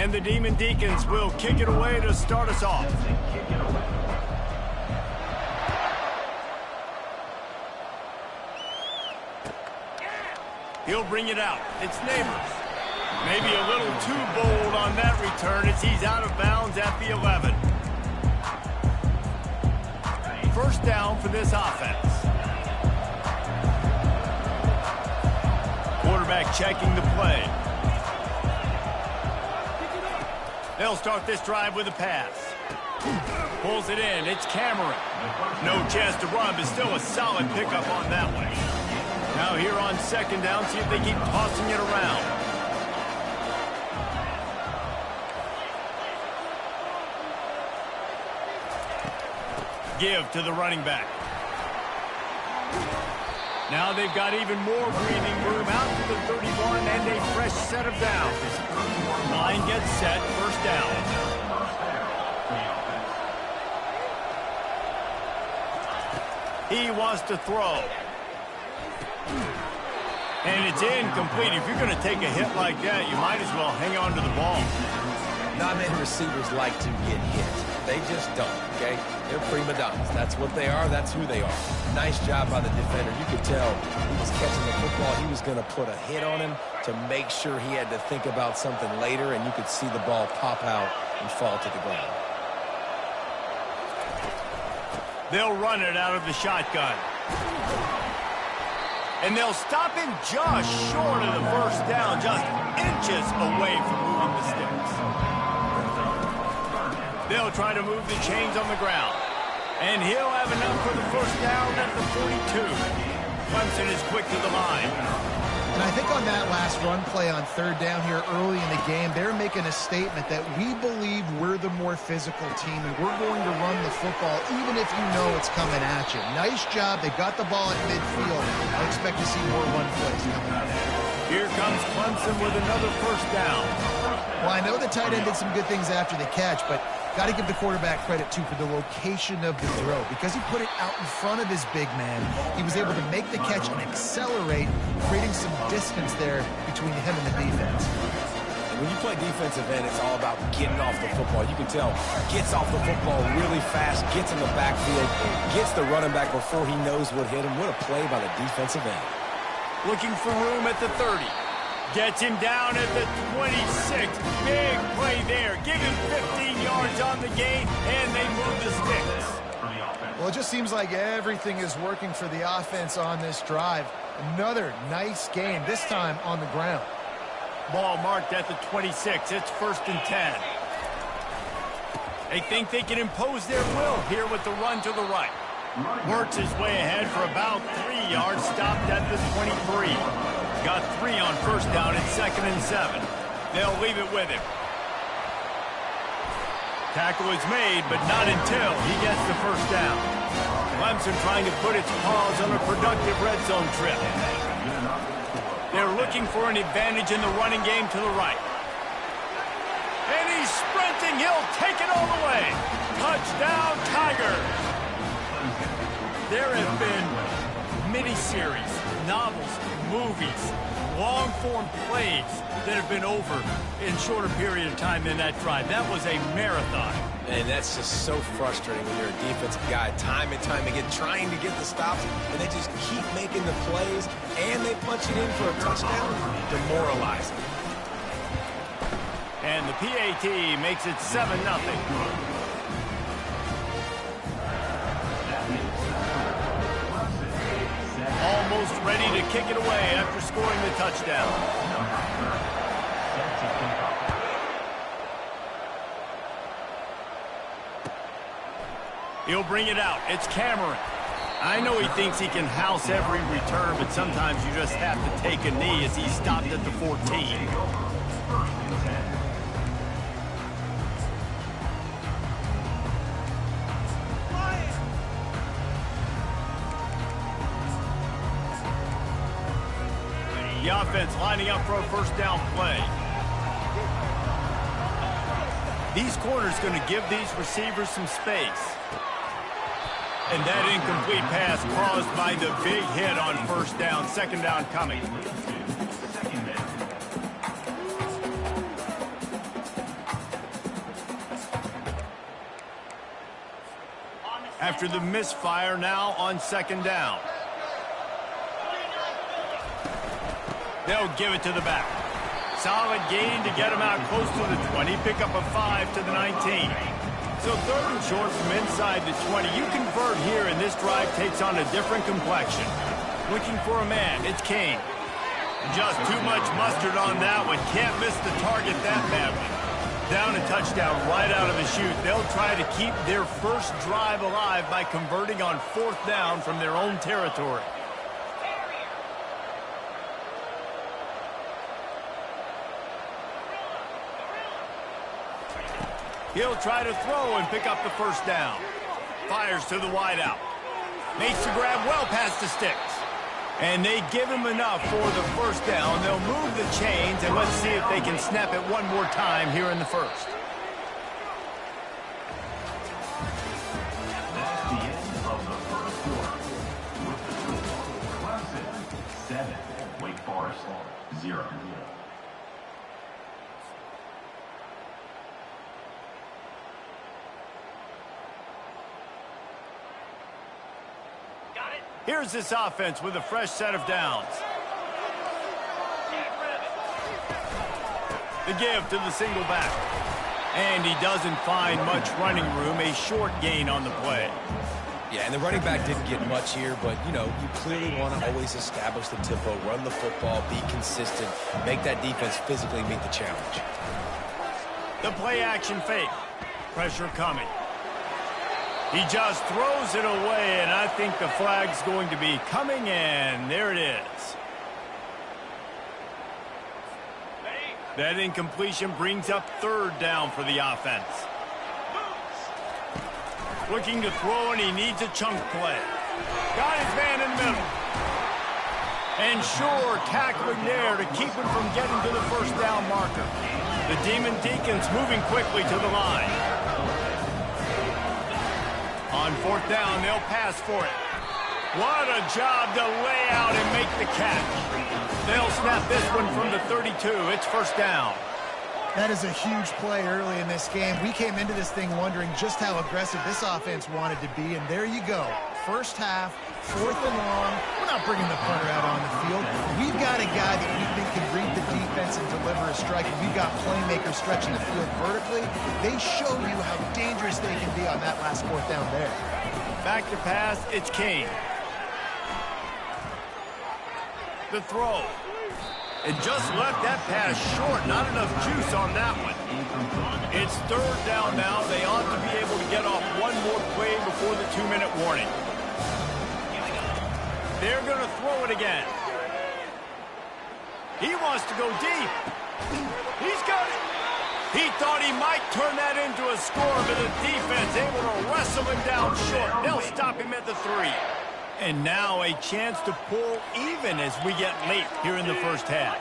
And the Demon Deacons will kick it away to start us off. He'll bring it out. It's Neighbors. Maybe a little too bold on that return as he's out of bounds at the 11. First down for this offense. Quarterback checking the play. They'll start this drive with a pass. Pulls it in. It's Cameron. No chance to run, but still a solid pickup on that one. Now here on second down, see if they keep tossing it around. Give to the running back. Now they've got even more breathing room out to the 31 and a fresh set of downs. Line gets set, first down. He wants to throw. And it's incomplete. If you're going to take a hit like that, you might as well hang on to the ball. Not many receivers like to get hit. They just don't, okay? They're prima donnas. That's what they are. That's who they are. Nice job by the defender. You could tell he was catching the football. He was going to put a hit on him to make sure he had to think about something later, and you could see the ball pop out and fall to the ground. They'll run it out of the shotgun. And they'll stop him just short of the first down, just inches away from moving the sticks. They'll try to move the chains on the ground. And he'll have enough for the first down at the 42. Clemson is quick to the line. And I think on that last run play on third down here early in the game, they're making a statement that we believe we're the more physical team and we're going to run the football even if you know it's coming at you. Nice job. They got the ball at midfield. I expect to see more run plays coming out. Here comes Clemson with another first down. Well, I know the tight end did some good things after the catch, but got to give the quarterback credit, too, for the location of the throw. Because he put it out in front of his big man, he was able to make the catch and accelerate, creating some distance there between him and the defense. When you play defensive end, it's all about getting off the football. You can tell, gets off the football really fast, gets in the backfield, gets the running back before he knows what hit him. What a play by the defensive end. Looking for room at the 30. Gets him down at the 26. Big play there. Give him 15 yards on the gain, and they move the sticks. Well, it just seems like everything is working for the offense on this drive. Another nice game, this time on the ground. Ball marked at the 26. It's first and 10. They think they can impose their will here with the run to the right. Works his way ahead for about 3 yards, stopped at the 23. Got 3 on first down and second and 7. They'll leave it with him. Tackle is made, but not until he gets the first down. Clemson trying to put its paws on a productive red zone trip. They're looking for an advantage in the running game to the right. And he's sprinting. He'll take it all the way. Touchdown, Tigers. There have been miniseries, novels, movies, long-form plays that have been over in shorter period of time than that drive. That was a marathon. And that's just so frustrating when you're a defensive guy, time and time again, trying to get the stops, and they just keep making the plays, and they punch it in for a touchdown, demoralizing. And the PAT makes it 7-0. Almost ready to kick it away after scoring the touchdown. He'll bring it out. It's Cameron. I know he thinks he can house every return, but sometimes you just have to take a knee as he stopped at the 14. The offense lining up for a first down play. These corners going to give these receivers some space. And that incomplete pass caused by the big hit on first down. Second down coming. After the misfire, now on second down. They'll give it to the back. Solid gain to get him out close to the 20. Pick up a 5 to the 19. So third and short from inside the 20. You convert here, and this drive takes on a different complexion. Looking for a man. It's Kane. Just too much mustard on that one. Can't miss the target that badly. Down a touchdown right out of the chute. They'll try to keep their first drive alive by converting on fourth down from their own territory. He'll try to throw and pick up the first down. Fires to the wideout. Makes the grab well past the sticks. And they give him enough for the first down. They'll move the chains, and let's see if they can snap it one more time here in the first. That's the end of the first quarter. With the score, Clemson 7, Wake Forest 0. Here's this offense with a fresh set of downs. The give to the single back. And he doesn't find much running room, a short gain on the play. Yeah, and the running back didn't get much here, but, you know, you clearly want to always establish the tempo, run the football, be consistent, make that defense physically meet the challenge. The play action fake. Pressure coming. He just throws it away, and I think the flag's going to be coming in. There it is. That incompletion brings up third down for the offense. Looking to throw, and he needs a chunk play. Got his man in the middle. And sure, tackling there to keep him from getting to the first down marker. The Demon Deacons moving quickly to the line. On fourth down, they'll pass for it. What a job to lay out and make the catch. They'll snap this one from the 32. It's first down. That is a huge play early in this game. We came into this thing wondering just how aggressive this offense wanted to be, and there you go. First half, fourth and long. We're not bringing the punter out on the field. We've got a guy that we think can read the defense and deliver a strike. And we've got playmakers stretching the field vertically. They show you how dangerous they can be on that last fourth down there. Back to pass, it's Kane. The throw. It just left that pass short. Not enough juice on that one. It's third down now. They ought to be able to get off one more play before the 2-minute warning. They're going to throw it again. He wants to go deep. He's got it. He thought he might turn that into a score, but the defense able to wrestle him down short. They'll stop him at the 3. And now a chance to pull even as we get late here in the first half.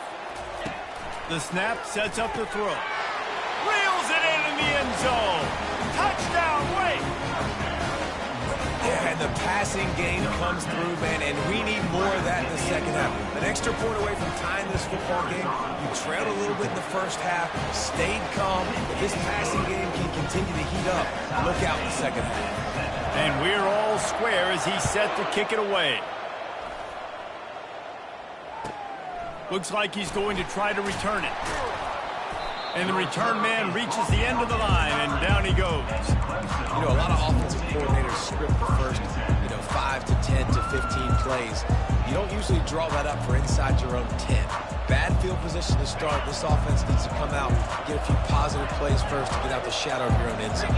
The snap sets up the throw. Reels it in the end zone. Touchdown, Wake. Yeah, and the passing game comes through, man, and we need more of that in the second half. An extra point away from tying this football game. You trailed a little bit in the first half, stayed calm. If this passing game can continue to heat up, look out in the second half. And we're all square as he's set to kick it away. Looks like he's going to try to return it. And the return man reaches the end of the line, and down he goes. You know, a lot of offensive coordinators script the first, 5 to 10 to 15 plays. You don't usually draw that up for inside your own 10. Bad field position to start. This offense needs to come out, get a few positive plays first to get out the shadow of your own end zone.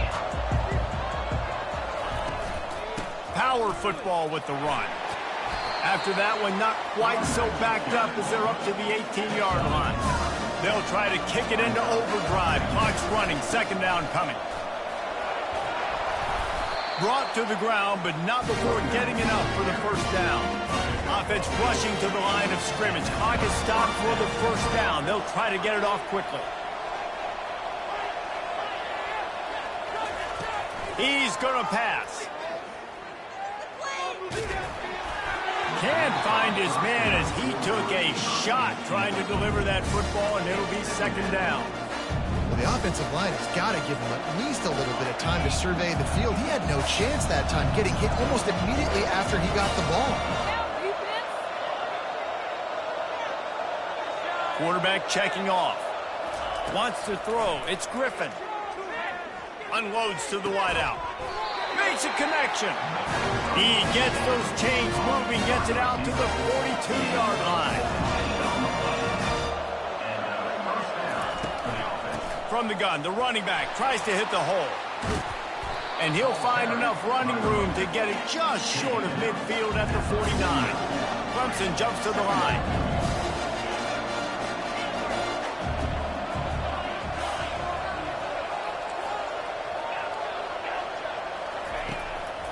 Power football with the run. After that one, not quite so backed up as they're up to the 18-yard line. They'll try to kick it into overdrive. Clock's running. Second down coming. Brought to the ground, but not before getting enough for the first down. Offense rushing to the line of scrimmage. Clock is stopped for the first down. They'll try to get it off quickly. He's going to pass. Can't find his man as he took a shot trying to deliver that football, and it'll be second down. The offensive line has got to give him at least a little bit of time to survey the field. He had no chance that time, getting hit almost immediately after he got the ball. Quarterback checking off. Wants to throw. It's Griffin. Unloads to the wideout. Makes a connection. He gets those chains moving, gets it out to the 42-yard line. From the gun, the running back tries to hit the hole. And he'll find enough running room to get it just short of midfield at the 49. Clemson jumps to the line.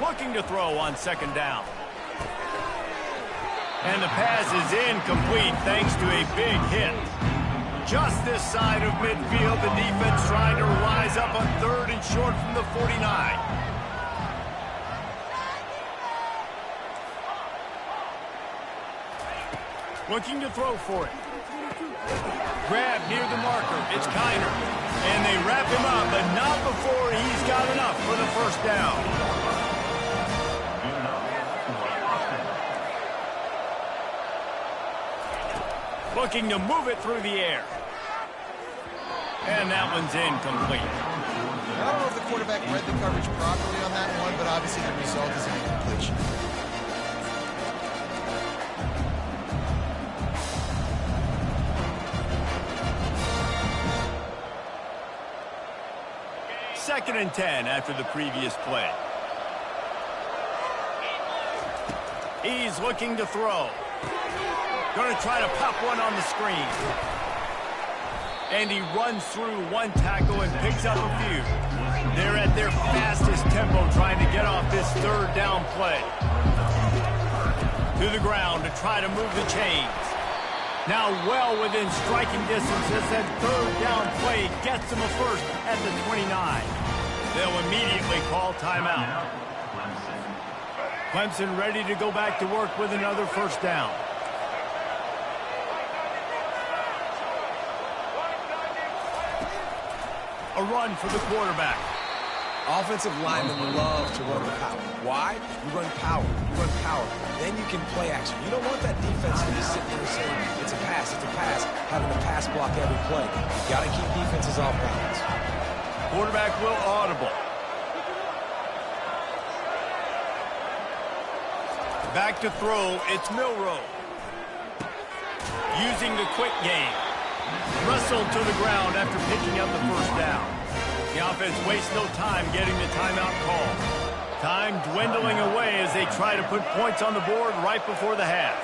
Looking to throw on second down. And the pass is incomplete thanks to a big hit. Just this side of midfield, the defense trying to rise up on third and short from the 49. Looking to throw for it. Grab near the marker. It's Kiner. And they wrap him up, but not before he's got enough for the first down. Looking to move it through the air. And that one's incomplete. I don't know if the quarterback read the coverage properly on that one, but obviously the result is an incompletion. Second and 10 after the previous play. He's looking to throw. Going to try to pop one on the screen. And he runs through one tackle and picks up a few. They're at their fastest tempo trying to get off this third down play. To the ground to try to move the chains. Now well within striking distance as that third down play gets them a first at the 29. They'll immediately call timeout. Clemson ready to go back to work with another first down. A run for the quarterback. Offensive linemen love to run the power. Why? You run power. You run power. Then you can play action. You don't want that defense to be sitting there saying, it's a pass, having to pass block every play. You got to keep defenses off balance. Quarterback will audible. Back to throw, it's Milroe. Using the quick game. Wrestled to the ground after picking up the first down. The offense wastes no time getting the timeout call. Time dwindling away as they try to put points on the board right before the half.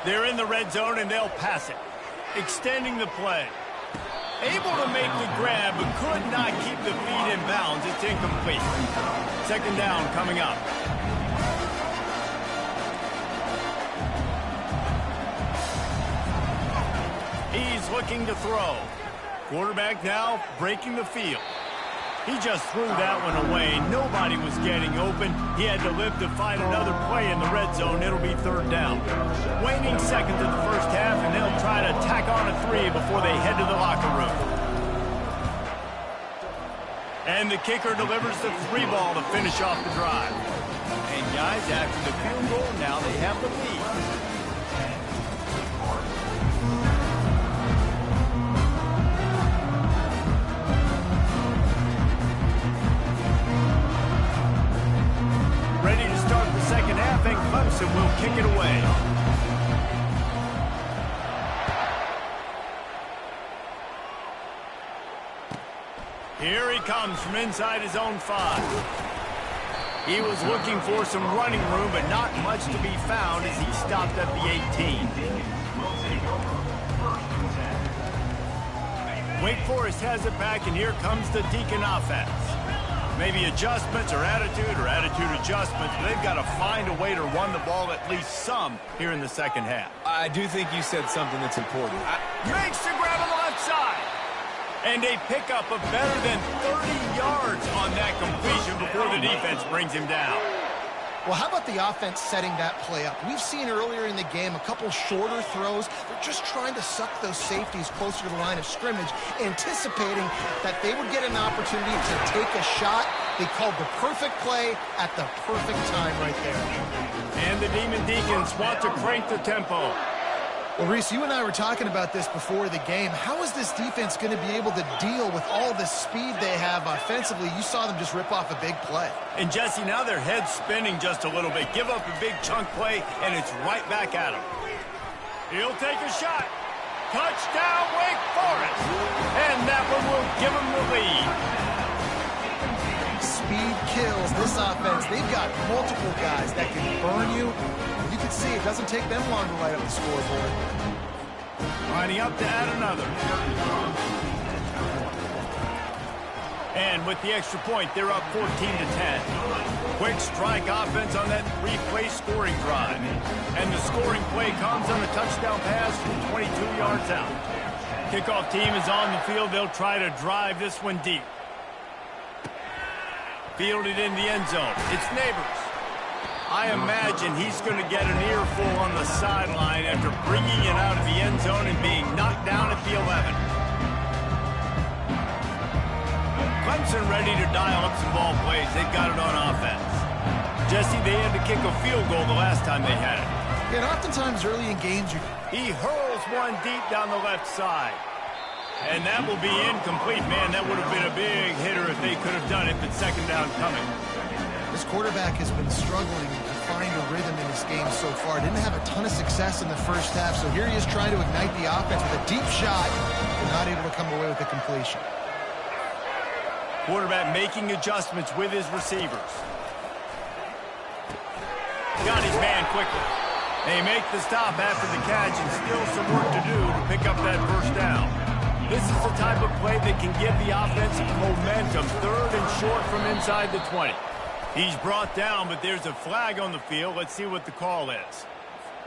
They're in the red zone and they'll pass it. Extending the play. Able to make the grab but could not keep the feet in bounds. It's incomplete. Second down coming up. He's looking to throw. Quarterback now breaking the field. He just threw that one away. Nobody was getting open. He had to live to find another play in the red zone. It'll be third down. Waning seconds of the first half, and they'll try to tack on a three before they head to the locker room. And the kicker delivers the three ball to finish off the drive. And guys, after the field goal, now they have the lead. Ready to start the second half, and Clemson will kick it away. Here he comes from inside his own 5. He was looking for some running room, but not much to be found as he stopped at the 18. Wake Forest has it back, and here comes the Deacon offense. Maybe adjustments or attitude adjustments, but they've got to find a way to run the ball at least some here in the second half. I do think you said something that's important. Makes the grab on the left side. And a pickup of better than 30 yards on that completion before the defense brings him down. Well, how about the offense setting that play up? We've seen earlier in the game a couple shorter throws. They're just trying to suck those safeties closer to the line of scrimmage, anticipating that they would get an opportunity to take a shot. They called the perfect play at the perfect time right there. And the Demon Deacons want to crank the tempo. Well, Reese, you and I were talking about this before the game. How is this defense going to be able to deal with all the speed they have offensively? You saw them just rip off a big play. And, Jesse, now their head's spinning just a little bit. Give up a big chunk play, and it's right back at him. He'll take a shot. Touchdown, Wake Forest. And that one will give him the lead. Speed kills this offense. They've got multiple guys that can burn you. You can see it doesn't take them long to light up the scoreboard. Lining up to add another. And with the extra point, they're up 14-10. Quick strike offense on that three-play scoring drive. And the scoring play comes on a touchdown pass from 22 yards out. Kickoff team is on the field. They'll try to drive this one deep. Fielded in the end zone. It's Neighbors. I imagine he's going to get an earful on the sideline after bringing it out of the end zone and being knocked down at the 11. Clemson ready to dial up some ball plays. They've got it on offense. Jesse, they had to kick a field goal the last time they had it. And oftentimes early in games, he hurls one deep down the left side. And that will be incomplete. Man, that would have been a big hitter if they could have done it, but second down coming. This quarterback has been struggling to find a rhythm in this game so far. Didn't have a ton of success in the first half, so here he is trying to ignite the offense with a deep shot, but not able to come away with the completion. Quarterback making adjustments with his receivers. Got his man quickly. They make the stop after the catch and still some work to do to pick up that first down. This is the type of play that can give the offense momentum. Third and short from inside the 20. He's brought down, but there's a flag on the field. Let's see what the call is.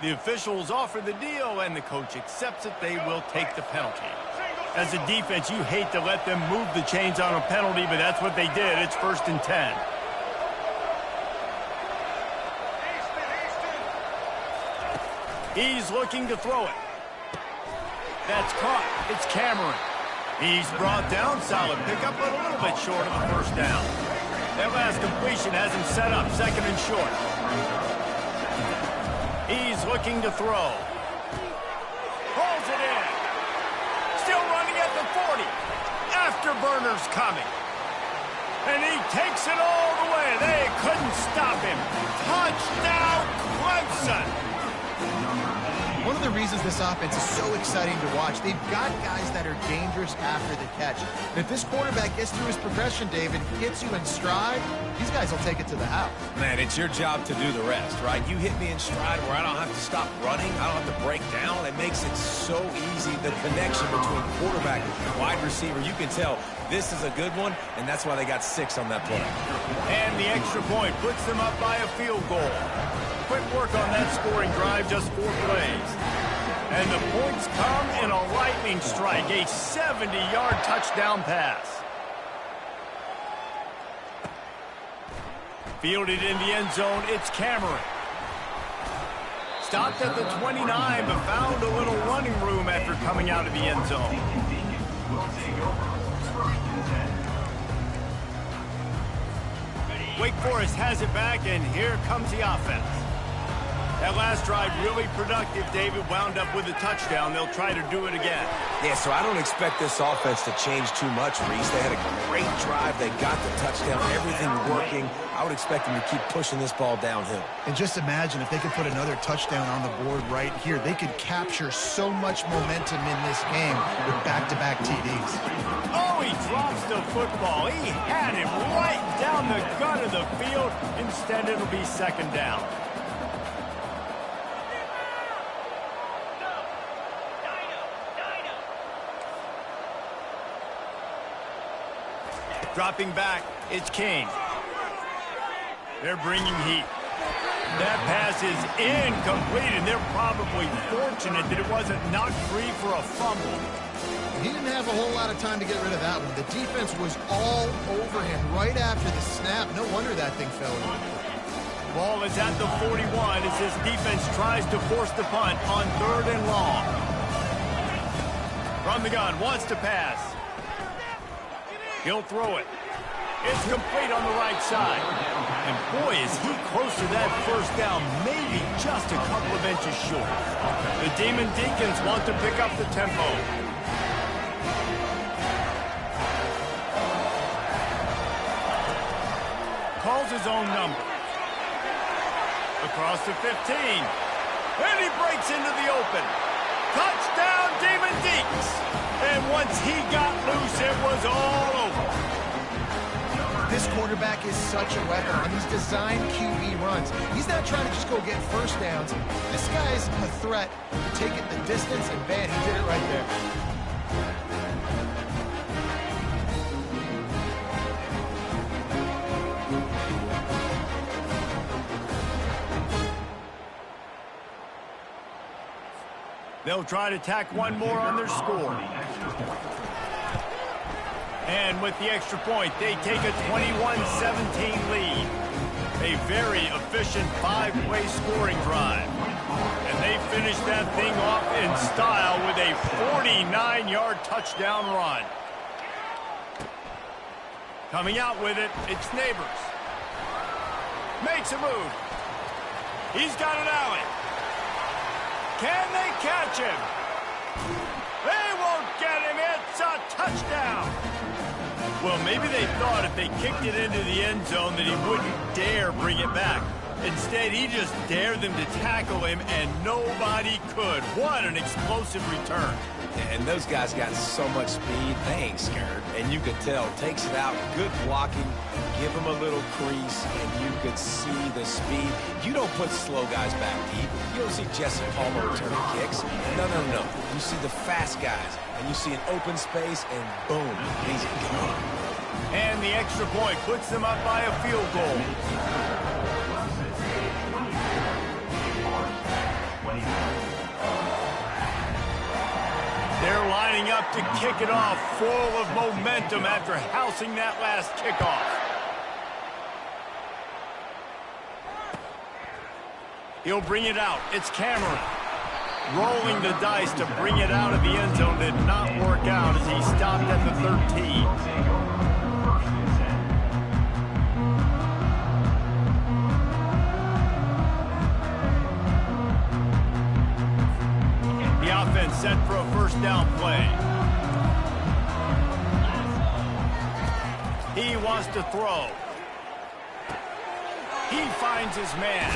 The officials offer the deal, and the coach accepts it. They will take the penalty. As a defense, you hate to let them move the chains on a penalty, but that's what they did. It's 1st and 10. He's looking to throw it. That's caught. It's Cameron. He's brought down. Solid pickup, but a little bit short of the first down. That last completion has him set up 2nd and short. He's looking to throw. Pulls it in. Still running at the 40. Afterburner's coming. And he takes it all the way. They couldn't stop him. Touchdown, Clemson. One of the reasons this offense is so exciting to watch, they've got guys that are dangerous after the catch. And if this quarterback gets through his progression, David, gets you in stride, these guys will take it to the house. Man, it's your job to do the rest, right? You hit me in stride where I don't have to stop running. I don't have to break down. It makes it so easy. The connection between quarterback and wide receiver, you can tell this is a good one, and that's why they got 6 on that play. And the extra point puts them up by a field goal. Quick work on that scoring drive, just 4 plays. And the points come in a lightning strike, a 70-yard touchdown pass. Fielded in the end zone, it's Cameron. Stopped at the 29, but found a little running room after coming out of the end zone. Wake Forest has it back, and here comes the offense. That last drive really productive. David wound up with a touchdown. They'll try to do it again. Yeah, so I don't expect this offense to change too much, Reese. They had a great drive. They got the touchdown. Everything working. I would expect them to keep pushing this ball downhill. And just imagine if they could put another touchdown on the board right here. They could capture so much momentum in this game with back-to-back TDs. Oh, he drops the football. He had him right down the gut of the field. Instead, it'll be 2nd down. Dropping back, it's King. They're bringing heat. That pass is incomplete, and they're probably fortunate that it wasn't knocked free for a fumble. He didn't have a whole lot of time to get rid of that one. The defense was all over him right after the snap. No wonder that thing fell in. Ball is at the 41 as his defense tries to force the punt on 3rd and long. From the gun, wants to pass. He'll throw it. It's complete on the right side. And boy, is he close to that first down, maybe just a couple of inches short. The Demon Deacons want to pick up the tempo. Calls his own number. Across the 15. And he breaks into the open. Touchdown, Demon Deacons. And once he got loose, it was all over. This quarterback is such a weapon on these designed QB runs. He's not trying to just go get first downs. This guy's a threat to take it the distance, and man, he did it right there. They'll try to tack one more on their score. And with the extra point, they take a 21-17 lead. A very efficient 5-play scoring drive. And they finish that thing off in style with a 49-yard touchdown run. Coming out with it, it's Neighbors. Makes a move. He's got an alley. Can they catch him? They won't get him. It's a touchdown. Well, maybe they thought if they kicked it into the end zone that he wouldn't dare bring it back. Instead, he just dared them to tackle him, and nobody could. What an explosive return. And those guys got so much speed, they ain't scared. And you could tell, takes it out, good blocking, give him a little crease, and you could see the speed. You don't put slow guys back deep. You don't see Jesse Palmer returning kicks. No. You see the fast guys, and you see an open space, and boom, he's gone. And the extra point puts them up by a field goal. They're lining up to kick it off, full of momentum after housing that last kickoff. He'll bring it out. It's Cameron. Rolling the dice to bring it out of the end zone did not work out as he stopped at the 13. The offense set for a first down play. He wants to throw. He finds his man.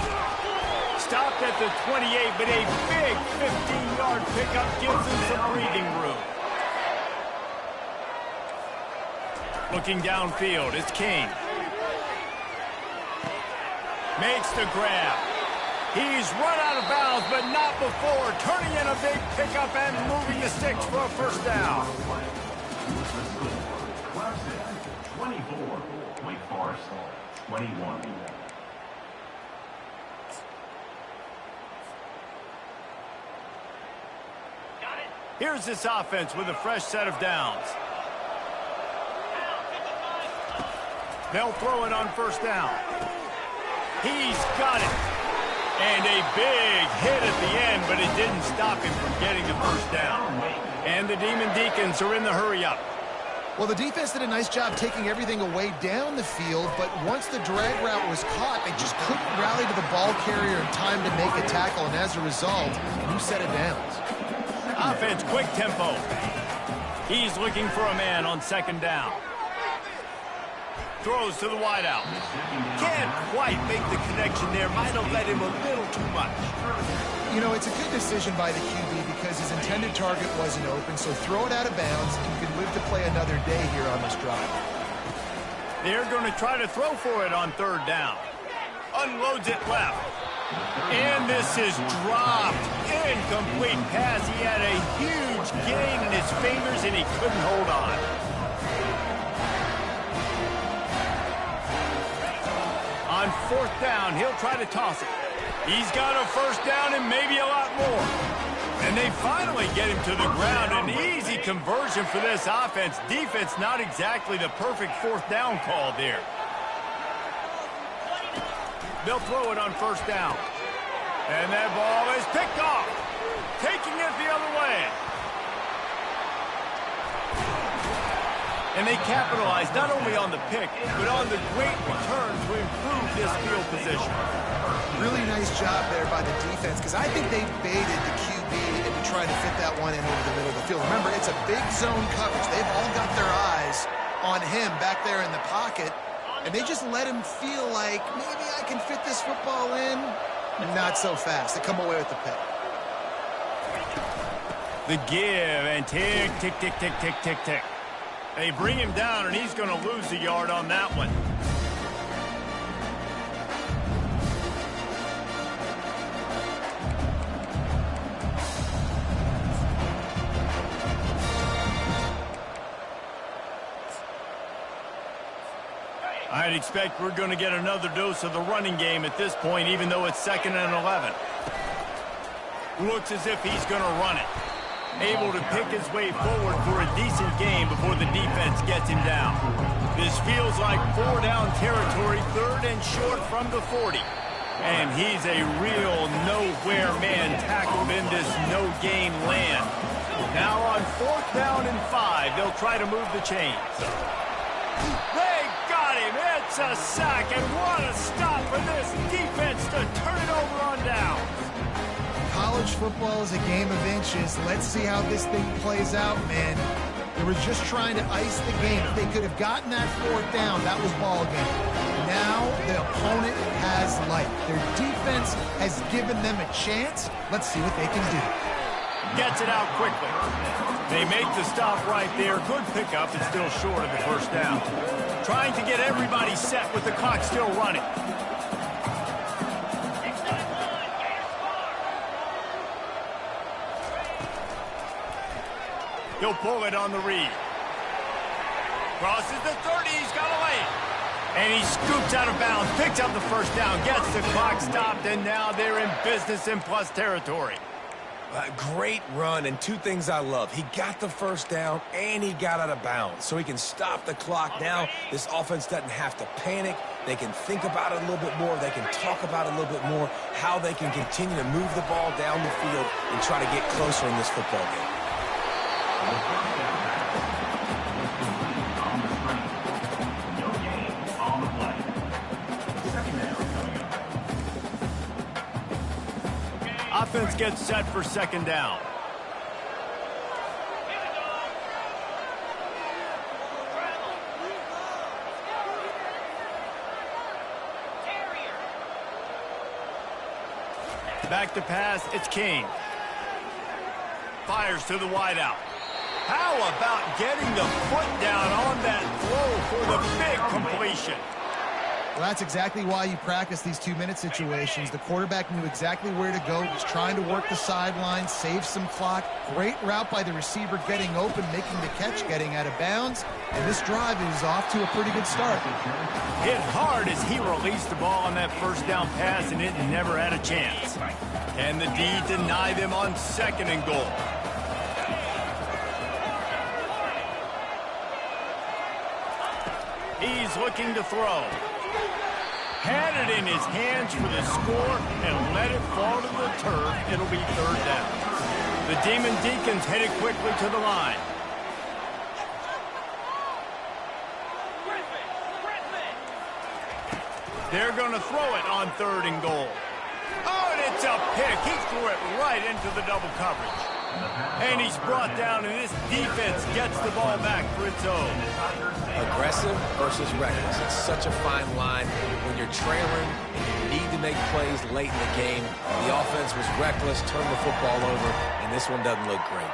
Stopped at the 28, but a big 15-yard pickup gives him some breathing room. Looking downfield, it's King. Makes the grab. He's run out of bounds, but not before turning in a big pickup and moving the sticks for a first down. Clemson, 24. Wake Forest, 21. Here's this offense with a fresh set of downs. They'll throw it on first down. He's got it. And a big hit at the end, but it didn't stop him from getting the first down. And the Demon Deacons are in the hurry-up. Well, the defense did a nice job taking everything away down the field, but once the drag route was caught, they just couldn't rally to the ball carrier in time to make a tackle, and as a result, new set of downs. Offense, quick tempo. He's looking for a man on second down. Throws to the wideout. Can't quite make the connection there. Might have let him a little too much. You know, it's a good decision by the QB because his intended target wasn't open, so throw it out of bounds. You can live to play another day here on this drive. They're going to try to throw for it on third down. Unloads it left. And this is dropped. Incomplete pass. He had a huge gain in his fingers, and he couldn't hold on. On fourth down, he'll try to toss it. He's got a first down and maybe a lot more. And they finally get him to the ground. An easy conversion for this offense. Defense not exactly the perfect fourth down call there. They'll throw it on first down. And that ball is picked off. Taking it the other way. And they capitalize not only on the pick, but on the great return to improve this field position. Really nice job there by the defense, because I think they baited the QB into trying to fit that one in over the middle of the field. Remember, it's a big zone coverage. They've all got their eyes on him back there in the pocket, and they just let him feel like, maybe I can fit this football in. Not so fast. They come away with the pick. The give, and tick, tick, tick, tick, tick, tick, tick. They bring him down, and he's going to lose a yard on that one. I'd expect we're going to get another dose of the running game at this point, even though it's 2nd and 11. Looks as if he's going to run it. Able to pick his way forward for a decent game before the defense gets him down. This feels like 4-down territory, 3rd and short from the 40. And he's a real nowhere man tackled in this no-gain land. Now on 4th down and 5, they'll try to move the chains. They got him. It's a sack, and what a stop for this defense to turn it over on downs. College football is a game of inches. Let's see how this thing plays out, man. They were just trying to ice the game. If they could have gotten that 4th down, that was ball game. Now the opponent has life. Their defense has given them a chance. Let's see what they can do. Gets it out quickly. They make the stop right there. Good pickup. It's still short of the 1st down. Trying to get everybody set with the clock still running. He'll pull it on the read. Crosses the 30. He's got to lay it. And he scoops out of bounds. Picks up the 1st down. Gets the clock stopped. And now they're in business in plus territory. Great run, and 2 things I love. He got the 1st down, and he got out of bounds, so he can stop the clock. Now, this offense doesn't have to panic. They can think about it a little bit more. They can talk about it a little bit more, how they can continue to move the ball down the field and try to get closer in this football game. Offense gets set for 2nd down. Back to pass, it's King. Fires to the wideout. How about getting the foot down on that throw for the big completion? Well, that's exactly why you practice these 2-minute situations. The quarterback knew exactly where to go. He was trying to work the sideline, save some clock. Great route by the receiver getting open, making the catch, getting out of bounds. And this drive is off to a pretty good start. Hit hard as he released the ball on that 1st down pass, and it never had a chance. And the D deny them on 2nd and goal. He's looking to throw. Had it in his hands for the score and let it fall to the turf. It'll be 3rd down. The Demon Deacons headed quickly to the line. They're going to throw it on 3rd and goal. Oh, and it's a pick. He threw it right into the double coverage. And he's brought down, and this defense gets the ball back for its own. Aggressive versus reckless. It's such a fine line. When you're trailing, you need to make plays late in the game. The offense was reckless, turned the football over, and this one doesn't look great.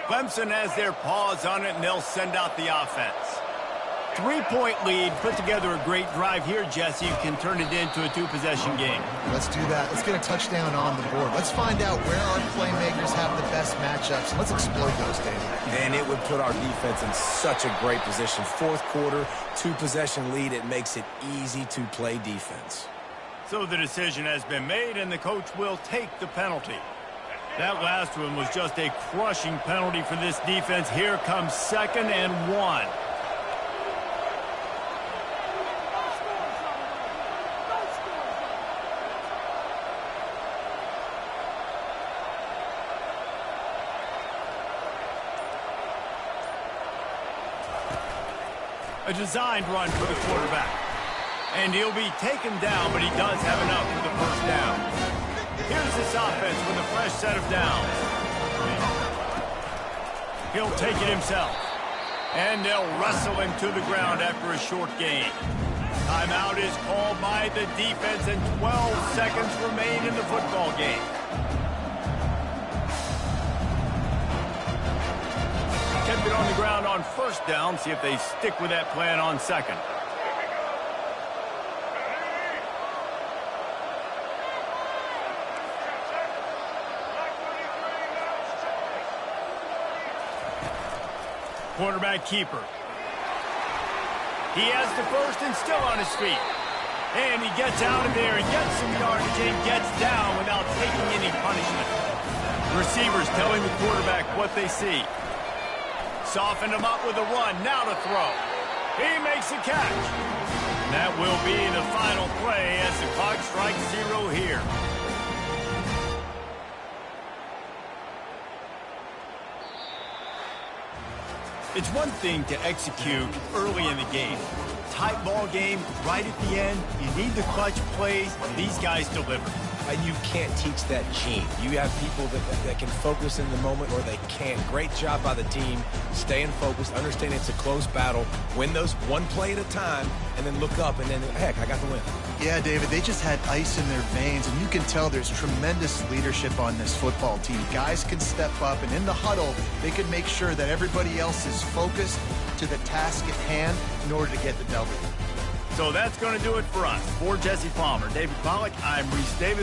Clemson has their paws on it, and they'll send out the offense. 3-point lead, put together a great drive here, Jesse. You can turn it into a 2-possession game. Let's do that. Let's get a touchdown on the board. Let's find out where our playmakers have the best matchups. Let's exploit those, David. And it would put our defense in such a great position. 4th quarter, 2-possession lead. It makes it easy to play defense. So the decision has been made, and the coach will take the penalty. That last one was just a crushing penalty for this defense. Here comes 2nd and 1. A designed run for the quarterback. And he'll be taken down, but he does have enough for the first down. Here's this offense with a fresh set of downs. He'll take it himself. And they'll wrestle him to the ground after a short gain. Timeout is called by the defense, and 12 seconds remain in the football game. Kept it on the ground on first down. See if they stick with that plan on second. Quarterback keeper. He has the first and still on his feet. And he gets out of there and gets some yardage and gets down without taking any punishment. Receivers telling the quarterback what they see. Soften him up with a run. Now to throw. He makes a catch. That will be the final play as the clock strikes 0 here. It's one thing to execute early in the game. Tight ball game, right at the end, you need the clutch plays. These guys deliver. You can't teach that gene. You have people that can focus in the moment or they can't. Great job by the team, staying focused, understanding it's a close battle, win those one play at a time, and then look up and then, heck, I got the win. Yeah, David, they just had ice in their veins, and you can tell there's tremendous leadership on this football team. Guys can step up, and in the huddle, they can make sure that everybody else is focused to the task at hand in order to get the W. So that's going to do it for us. For Jesse Palmer, David Pollack, I'm Reese Davis.